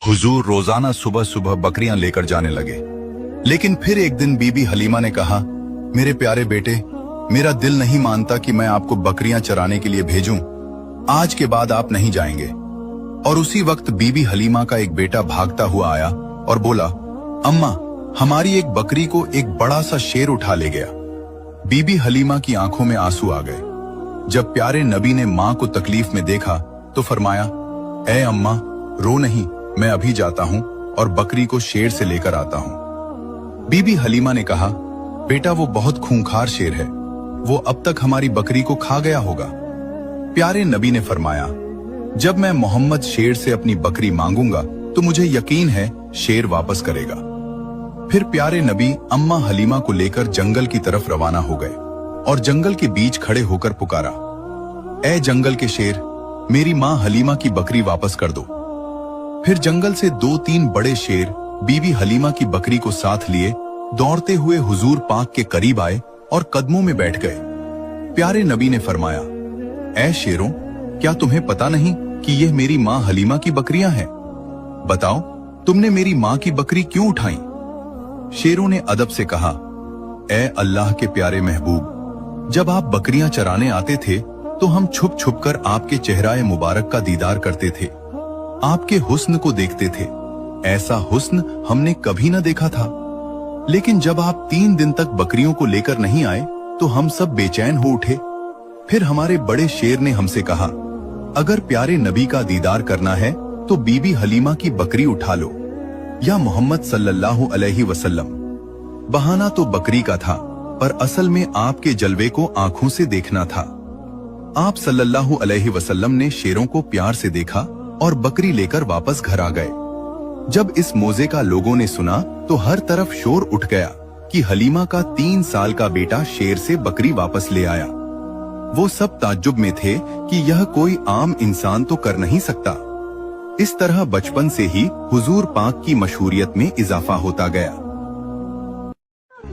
हुजूर रोजाना सुबह सुबह बकरियां लेकर जाने लगे। लेकिन फिर एक दिन बीबी हलीमा ने कहा, मेरे प्यारे बेटे, मेरा दिल नहीं मानता कि मैं आपको बकरियां चराने के लिए भेजूं। आज के बाद आप नहीं जाएंगे। और उसी वक्त बीबी हलीमा का एक बेटा भागता हुआ आया और बोला, अम्मा, हमारी एक बकरी को एक बड़ा सा शेर उठा ले गया। बीबी हलीमा की आंखों में आंसू आ गए। जब प्यारे नबी ने मां को तकलीफ में देखा तो फरमाया, ऐ अम्मा, रो नहीं, मैं अभी जाता हूं और बकरी को शेर से लेकर आता हूं। बीबी हलीमा ने कहा, बेटा, वो बहुत खूंखार शेर है, वो अब तक हमारी बकरी को खा गया होगा। प्यारे नबी ने फरमाया, जब मैं मोहम्मद शेर से अपनी बकरी मांगूंगा तो मुझे यकीन है शेर वापस करेगा। फिर प्यारे नबी अम्मा हलीमा को लेकर जंगल की तरफ रवाना हो गए और जंगल के बीच खड़े होकर पुकारा, ऐ जंगल के शेर, मेरी मां हलीमा की बकरी वापस कर दो। फिर जंगल से 2-3 बड़े शेर बीबी हलीमा की बकरी को साथ लिए दौड़ते हुए हुजूर पाक के करीब आए और कदमों में बैठ गए। प्यारे नबी ने फरमाया, ऐ शेरों, क्या तुम्हें पता नहीं कि यह मेरी मां हलीमा की बकरियां हैं? बताओ, तुमने मेरी मां की बकरी क्यों उठाई? शेरों ने अदब से कहा, ऐ अल्लाह के प्यारे महबूब, जब आप बकरियां चराने आते थे तो हम छुप छुप कर आपके चेहरा मुबारक का दीदार करते थे, आपके हुस्न को देखते थे। ऐसा हुस्न हमने कभी न देखा था। लेकिन जब आप 3 दिन तक बकरियों को लेकर नहीं आए तो हम सब बेचैन हो उठे। फिर हमारे बड़े शेर ने हमसे कहा, अगर प्यारे नबी का दीदार करना है तो बीबी हलीमा की बकरी उठा लो, या मोहम्मद सल्लल्लाहु अलैहि वसल्लम। बहाना तो बकरी का था, पर असल में आपके जलवे को आंखों से देखना था। आप सल्लल्लाहु अलैहि वसल्लम ने शेरों को प्यार से देखा और बकरी लेकर वापस घर आ गए। जब इस मोजे का लोगों ने सुना तो हर तरफ शोर उठ गया कि हलीमा का 3 साल का बेटा शेर से बकरी वापस ले आया। वो सब ताज्जुब में थे कि यह कोई आम इंसान तो कर नहीं सकता। इस तरह बचपन से ही हुजूर पाक की मशहूरियत में इजाफा होता गया।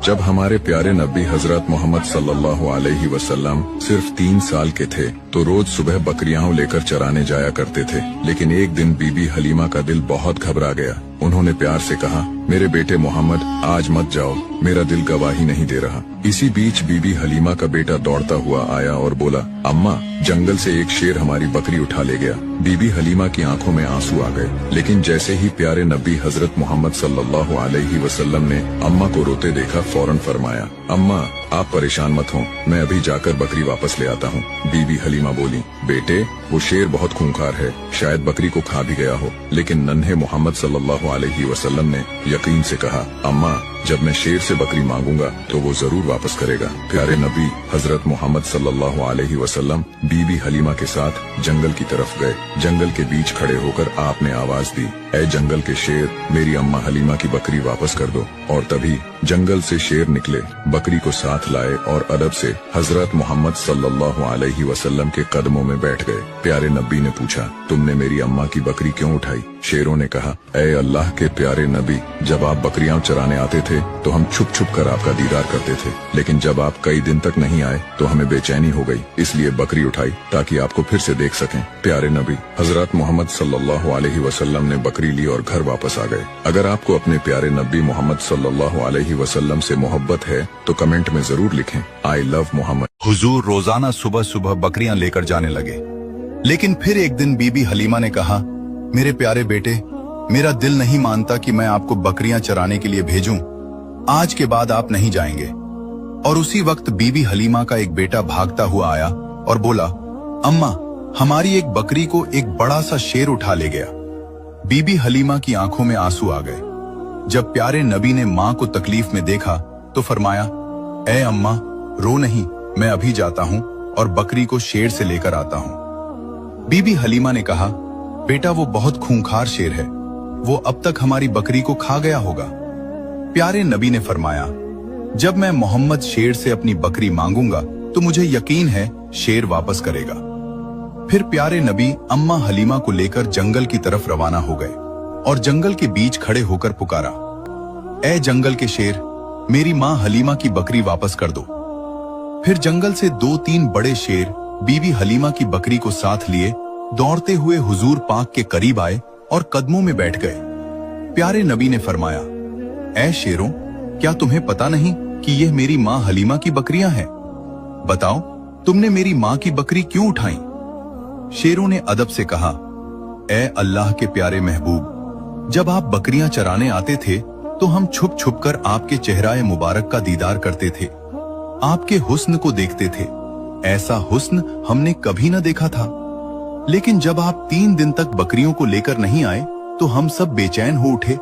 जब हमारे प्यारे नबी हजरत मोहम्मद सल्लल्लाहु अलैहि वसल्लम सिर्फ 3 साल के थे तो रोज सुबह बकरियां लेकर चराने जाया करते थे। लेकिन एक दिन बीबी हलीमा का दिल बहुत घबरा गया। उन्होंने प्यार से कहा, मेरे बेटे मोहम्मद, आज मत जाओ, मेरा दिल गवाही नहीं दे रहा। इसी बीच बीबी हलीमा का बेटा दौड़ता हुआ आया और बोला, अम्मा, जंगल से एक शेर हमारी बकरी उठा ले गया। बीबी हलीमा की आंखों में आंसू आ गए। लेकिन जैसे ही प्यारे नबी हजरत मोहम्मद सल्लल्लाहु अलैहि वसल्लम ने अम्मा को रोते देखा, फौरन फरमाया, अम्मा, आप परेशान मत हो, मैं अभी जाकर बकरी वापस ले आता हूँ। बीबी हलीमा बोली, बेटे, वो शेर बहुत खूंखार है, शायद बकरी को खा भी गया हो। लेकिन नन्हे मोहम्मद सल्लल्लाहु अलैहि वसल्लम ने यकीन से कहा, अम्मा, जब मैं शेर से बकरी मांगूंगा तो वो जरूर वापस करेगा। प्यारे नबी हजरत मोहम्मद सल्लल्लाहु अलैहि वसल्लम बीबी हलीमा के साथ जंगल की तरफ गए। जंगल के बीच खड़े होकर आपने आवाज दी, ऐ जंगल के शेर, मेरी अम्मा हलीमा की बकरी वापस कर दो। और तभी जंगल से शेर निकले, बकरी को साथ लाए और अदब से हजरत मोहम्मद सल्लल्लाहु अलैहि वसल्लम के कदमों में बैठ गए। प्यारे नबी ने पूछा, तुमने मेरी अम्मा की बकरी क्यों उठाई? शेरों ने कहा, ऐ अल्लाह के प्यारे नबी, जब आप बकरियां चराने आते थे तो हम छुप छुप कर आपका दीदार करते थे। लेकिन जब आप कई दिन तक नहीं आए तो हमें बेचैनी हो गई, इसलिए बकरी उठाई ताकि आपको फिर से देख सकें। प्यारे नबी हजरत मोहम्मद सल्लल्लाहु अलैहि वसल्लम ने बकरी ली और घर वापस आ गए। अगर आपको अपने प्यारे नबी मोहम्मद सल्लल्लाहु अलैहि वसल्लम से मोहब्बत है तो कमेंट में जरूर लिखें, आई लव मोहम्मद। हुजूर रोजाना सुबह सुबह बकरियां लेकर जाने लगे। लेकिन फिर एक दिन बीबी हलीमा ने कहा, मेरे प्यारे बेटे, मेरा दिल नहीं मानता कि मैं आपको बकरियां चराने के लिए भेजूं। आज के बाद आप नहीं जाएंगे। और उसी वक्त बीबी हलीमा का एक बेटा भागता हुआ आया और बोला, अम्मा, हमारी एक बकरी को एक बड़ा सा शेर उठा ले गया। बीबी हलीमा की आंखों में आंसू आ गए। जब प्यारे नबी ने मां को तकलीफ में देखा तो फरमाया, ऐ अम्मा, रो नहीं, मैं अभी जाता हूं और बकरी को शेर से लेकर आता हूं। बीबी हलीमा ने कहा, बेटा, वो बहुत खूंखार शेर है, वो अब तक हमारी बकरी को खा गया होगा। प्यारे नबी ने फरमाया, जब मैं मोहम्मद शेर से अपनी बकरी मांगूंगा तो मुझे यकीन है शेर वापस करेगा। फिर प्यारे नबी अम्मा हलीमा को लेकर जंगल की तरफ रवाना हो गए और जंगल के बीच खड़े होकर पुकारा, ऐ जंगल के शेर, मेरी मां हलीमा की बकरी वापस कर दो। फिर जंगल से 2-3 बड़े शेर बीबी हलीमा की बकरी को साथ लिए दौड़ते हुए हुजूर पाक के करीब आए और कदमों में बैठ गए। प्यारे नबी ने फरमाया, ऐ शेरों, क्या तुम्हें पता नहीं कि यह मेरी माँ हलीमा की बकरियां हैं? बताओ, तुमने मेरी माँ की बकरी क्यों उठाई? शेरों ने अदब से कहा, ऐ अल्लाह के प्यारे महबूब, जब आप बकरियां चराने आते थे तो हम छुप छुप कर आपके चेहराए मुबारक का दीदार करते थे, आपके हुस्न को देखते थे। ऐसा हुस्न हमने कभी न देखा था। लेकिन जब आप 3 दिन तक बकरियों को लेकर नहीं आए तो हम सब बेचैन हो उठे।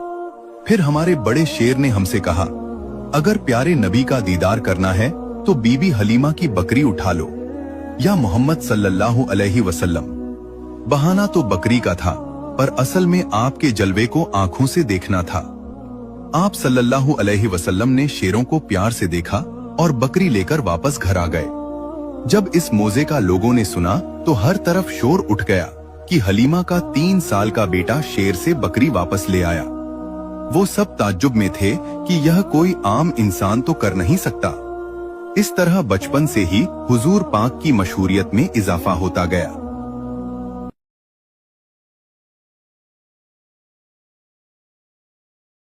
फिर हमारे बड़े शेर ने हमसे कहा, अगर प्यारे नबी का दीदार करना है तो बीबी हलीमा की बकरी उठा लो, या मोहम्मद सल्लल्लाहु अलैहि वसल्लम। बहाना तो बकरी का था, पर असल में आपके जलवे को आंखों से देखना था। आप सल्लल्लाहु अलैहि वसल्लम ने शेरों को प्यार से देखा और बकरी लेकर वापस घर आ गए। जब इस मौजे का लोगों ने सुना तो हर तरफ शोर उठ गया कि हलीमा का 3 साल का बेटा शेर से बकरी वापस ले आया। वो सब ताज्जुब में थे कि यह कोई आम इंसान तो कर नहीं सकता। इस तरह बचपन से ही हुजूर पाक की मशहूरियत में इजाफा होता गया।